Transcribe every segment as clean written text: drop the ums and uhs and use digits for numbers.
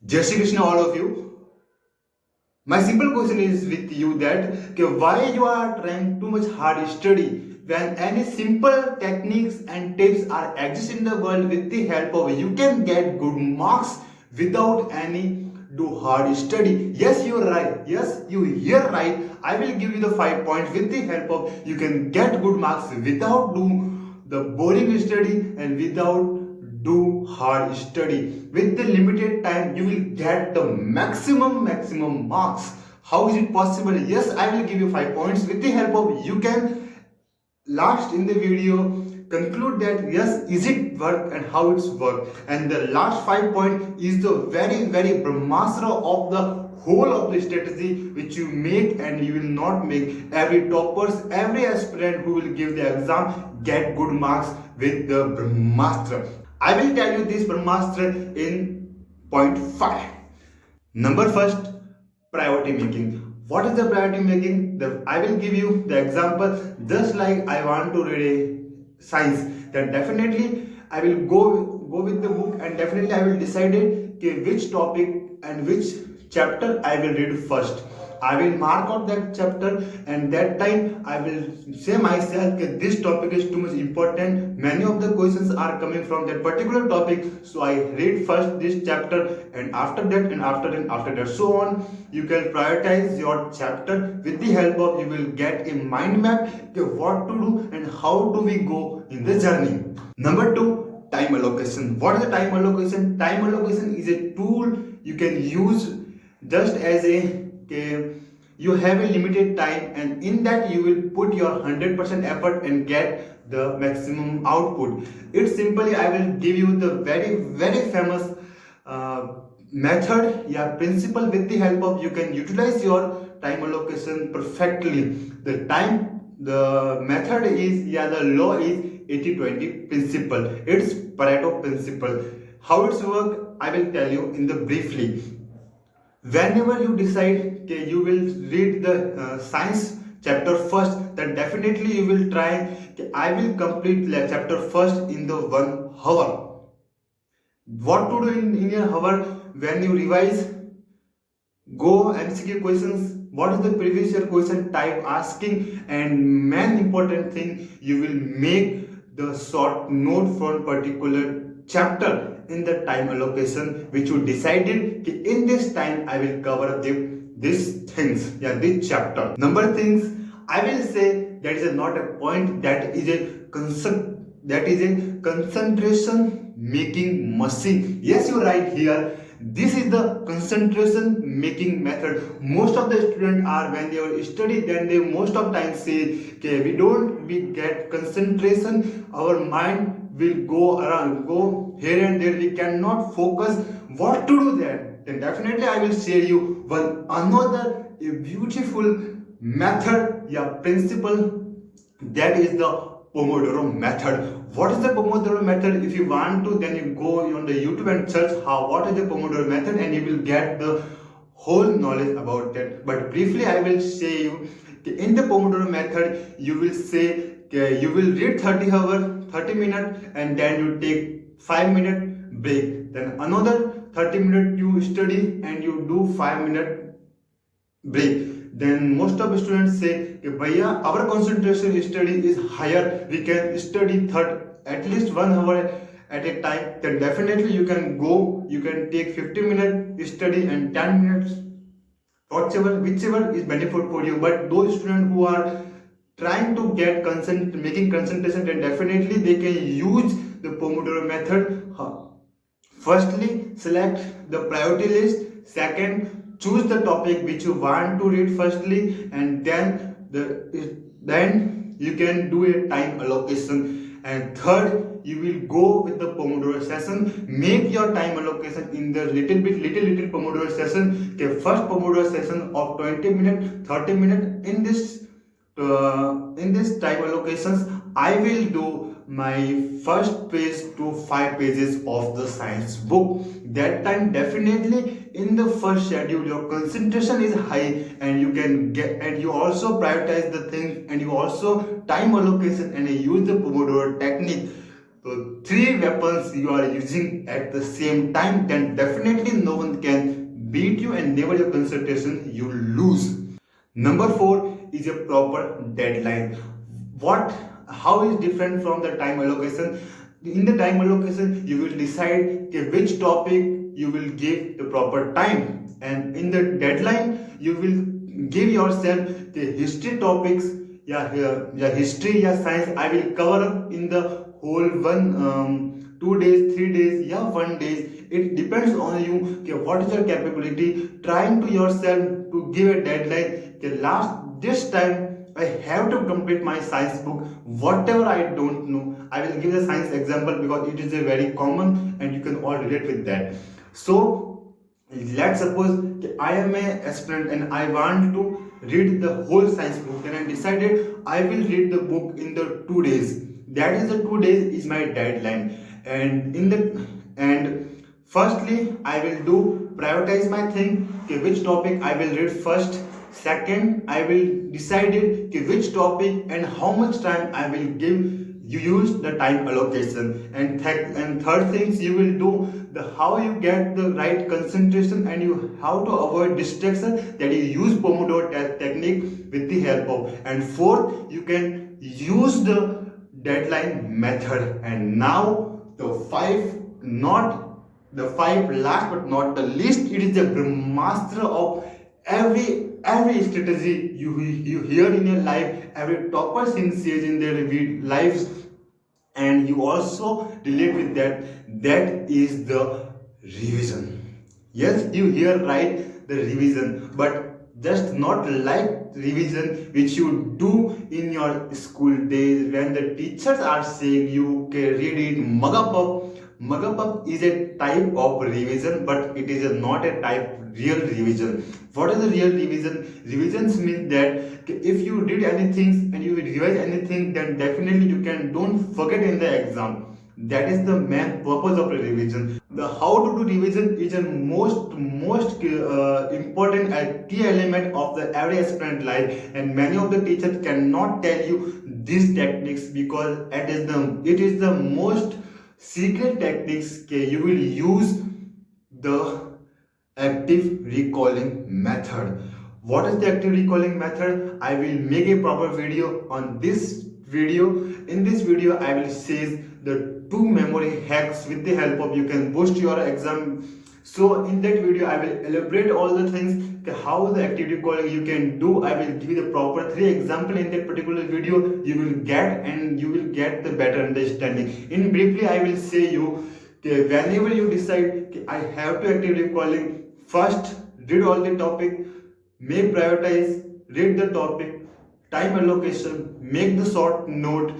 Jai Shri Krishna, all of you. My simple question is with you that why you are trying too much hard study when any simple techniques and tips are exist in the world. With the help of you can get good marks without any do hard study. Yes, you're right. Yes, you hear right. I will give you the 5 points with the help of you can get good marks without do the boring study and without do hard study. With the limited time you will get the maximum marks. How is it possible? Yes, I will give you 5 points with the help of you can last in the video conclude that yes, is it work and how it's work. And the last 5 point is the very brahmastra of the whole of the strategy which you make and you will not make. Every toppers, every aspirant who will give the exam get good marks with the brahmastra. I will tell you this brahmastra in point 5. Number first, priority making. What is the priority making? I will give you the example. Just like I want to read a science, then definitely I will go with the book and definitely I will decide it, okay, which topic and which chapter I will read first. I will mark out that chapter and that time I will say myself that this topic is too much important. Many of the questions are coming from that particular topic. So I read first this chapter and after that and after that so on. You can prioritize your chapter. With the help of you will get a mind map okay, what to do and how do we go in the journey. Number 2, time allocation. What is the time allocation? Time allocation is a tool you can use just as a okay, you have a limited time and in that you will put your 100% effort and get the maximum output. It's simply I will give you the very famous method, yeah, principle. With the help of you can utilize your time allocation perfectly. The method is, yeah, the law is 80-20 principle. It's Pareto principle. How it's work I will tell you in the briefly. Whenever you decide okay, you will read the science chapter first, then definitely you will try okay, I will complete chapter first in the 1 hour. What to do in your hour? When you revise, go MCQ questions, what is the previous year question type asking, and main important thing, you will make the short note from particular chapter in the time allocation which you decided in this time I will cover these things, yeah, this chapter. Number things I will say that is not a point, that is a concentration making machine. Yes, you write here. This is the concentration making method. Most of the students are when they study, then they most of time say, okay, we get concentration. Our mind will go around, go here and there. We cannot focus. What to do then? Then definitely I will share you one another a beautiful method, yeah, principle, that is the Pomodoro method. What is the Pomodoro method? If you want to, then you go on the YouTube and search what is the Pomodoro method and you will get the whole knowledge about that. But briefly I will say you in the Pomodoro method you will say you will read 30 minutes and then you take 5 minute break. Then another 30 minutes you study and you do 5 minute break. Then most of the students say Bhaiya, our concentration study is higher, we can study at least 1 hour at a time. Then definitely you can go, you can take 50 minutes study and 10 minutes, whichever is benefit for you. But those students who are trying to get making concentration, then definitely they can use the Pomodoro method. Firstly, select the priority list. Second, choose the topic which you want to read firstly, and then you can do a time allocation. And third, you will go with the Pomodoro session. Make your time allocation in the little Pomodoro session. The first Pomodoro session of 20 minutes, 30 minutes. In this time allocations, I will do my first page to 5 pages of the science book. That time definitely in the first schedule your concentration is high and you can get, and you also prioritize the things and you also time allocation and you use the Pomodoro technique. So 3 weapons you are using at the same time, then definitely no one can whenever your concentration you lose. Number 4 is a proper deadline. How is different from the time allocation? In the time allocation, you will decide which topic you will give the proper time, and in the deadline, you will give yourself the history topics. Yeah, history, yeah, science. I will cover up in the whole 2 days, 3 days, yeah, 1 day. It depends on you. Okay, what is your capability? Trying to yourself to give a deadline. Okay, this time I have to complete my science book. Whatever I don't know, I will give the science example because it is a very common and you can all relate with that. So let's suppose I am a aspirant and I want to read the whole science book. Then I decided I will read the book in the 2 days. That is the 2 days is my deadline. And firstly I will do prioritize my thing. Okay, which topic I will read first. Second, I will decide which topic and how much time I will give. You use the time allocation, and third things you will do the how you get the right concentration and you how to avoid distraction, that you use Pomodoro technique with the help of. And fourth, you can use the deadline method. And now the five last but not the least, it is the master of every strategy you hear in your life, every topper says in their lives, and you also relate with that is the revision. Yes, you hear right, the revision, but just not like revision which you do in your school days when the teachers are saying you okay, read it, mug up is a type of revision, but it is not a type real revision. What is the real revision? Revisions means that if you did anything and you revise anything, then definitely you can don't forget in the exam. That is the main purpose of a revision. The how to do revision is a most important and key element of the every aspirant life, and many of the teachers cannot tell you these techniques because it is the most secret techniques. You will use the active recalling method. What is the active recalling method? I will make a proper video on this video. In this video I will say the 2 memory hacks with the help of you can boost your exam. So in that video I will elaborate all the things how the active recalling you can do. I will give you the proper 3 example in that particular video. You will get the better understanding. In briefly I will say you whenever you decide I have to active recalling, first read all the topic, make prioritize, read the topic, time allocation, make the short note,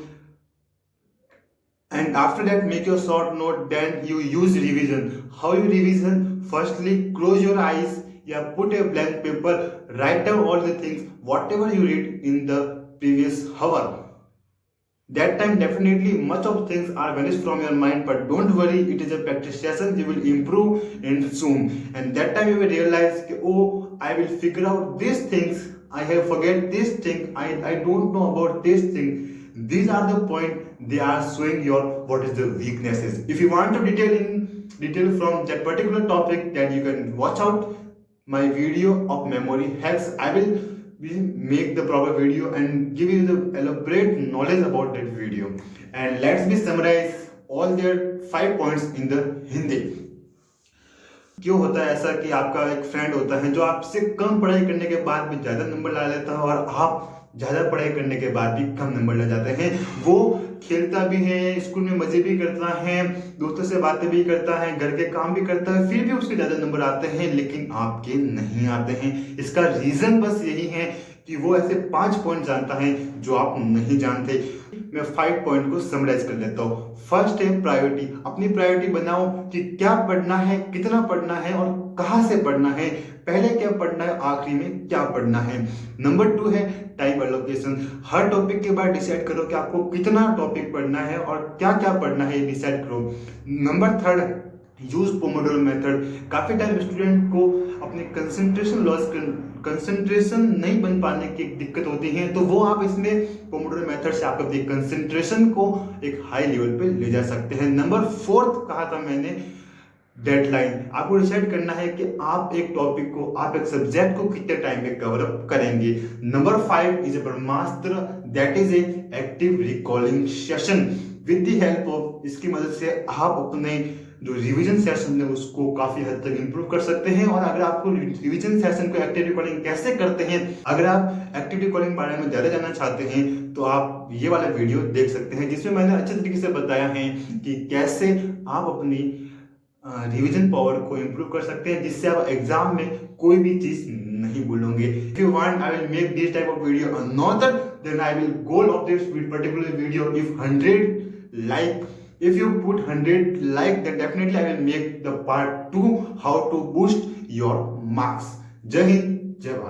and after that make your short note. Then you use revision. How you revision? Firstly, close your eyes, put a blank paper, write down all the things whatever you read in the previous hour. That time definitely much of things are vanished from your mind, but don't worry, it is a practice session. You will improve in soon, and that time you will realize oh, I will figure out these things, I have forget this thing, I don't know about this thing. These are the point they are showing your what is the weaknesses. If you want to detail from that particular topic, then you can watch out my video of memory hacks. I will make the proper video and give you the elaborate knowledge about that video. And let's me summarize all their 5 points in the Hindi. क्यों होता है ऐसा कि आपका एक friend होता है जो आपसे कम पढ़ाई करने के बाद भी ज्यादा नंबर ला लेता है, और आप ज्यादा पढ़ाई करने के बाद भी कम नंबर ला जाते हैं. वो खेलता भी है, स्कूल में मजे भी करता है, दोस्तों से बातें भी करता है, घर के काम भी करता है, फिर भी उसके ज्यादा नंबर आते हैं लेकिन आपके नहीं आते हैं. इसका रीजन बस यही है कि वो ऐसे 5 पॉइंट जानता है जो आप नहीं जानते. मैं 5 पॉइंट को समराइज कर लेता हूँ. फर्स्ट है प्रायोरिटी. अपनी प्रायोरिटी बनाओ कि क्या पढ़ना है, कितना पढ़ना है और कहाँ से पढ़ना है, पहले क्या पढ़ना है, आखिरी में क्या पढ़ना है. नंबर 2 है टाइम एलोकेशन. हर टॉपिक के बाद डिसाइड करो कि आपको कितना टॉपिक पढ़ना है और क्या क्या पढ़ना है, डिसाइड करो. Number 3 use Pomodoro method. काफी टाइम स्टूडेंट को अपने कंसंट्रेशन नहीं बन पाने की दिक्कत होती है, तो वो आप इसमें पोमोडोरो मेथड से आप अपनी कंसंट्रेशन को एक हाई लेवल पे ले जा सकते हैं. नंबर 4 कहा था मैंने, डेडलाइन, आपको डिसाइड करना है कि आप एक टॉपिक को, आप एक सब्जेक्ट को कितने टाइम में कवर अप करेंगे। Number 5 is a Brahmastra, that is a active recalling session. With the help of, इसकी मदद से आप अपने जो रिवीजन सेशन है उसको काफी हद तक इंप्रूव कर सकते हैं। और अगर आपको रिवीजन सेशन को एक्टिव रिकॉलिंग कैसे करते हैं, अगर आप एक्टिव रिकॉलिंग बारे में ज्यादा जानना चाहते हैं तो आप ये वाला वीडियो देख सकते हैं, जिसमें मैंने अच्छे तरीके से बताया है कि कैसे आप अपनी रिवीजन पावर को इंप्रूव कर सकते हैं, जिससे आप एग्जाम में कोई भी चीज नहीं भूलोगे। If you want I will make this type of video another, then I will goal of this particular video if 100 like, if you put 100 like, then definitely I will make the part 2 how to boost your marks. जय हिंद, जय भारत।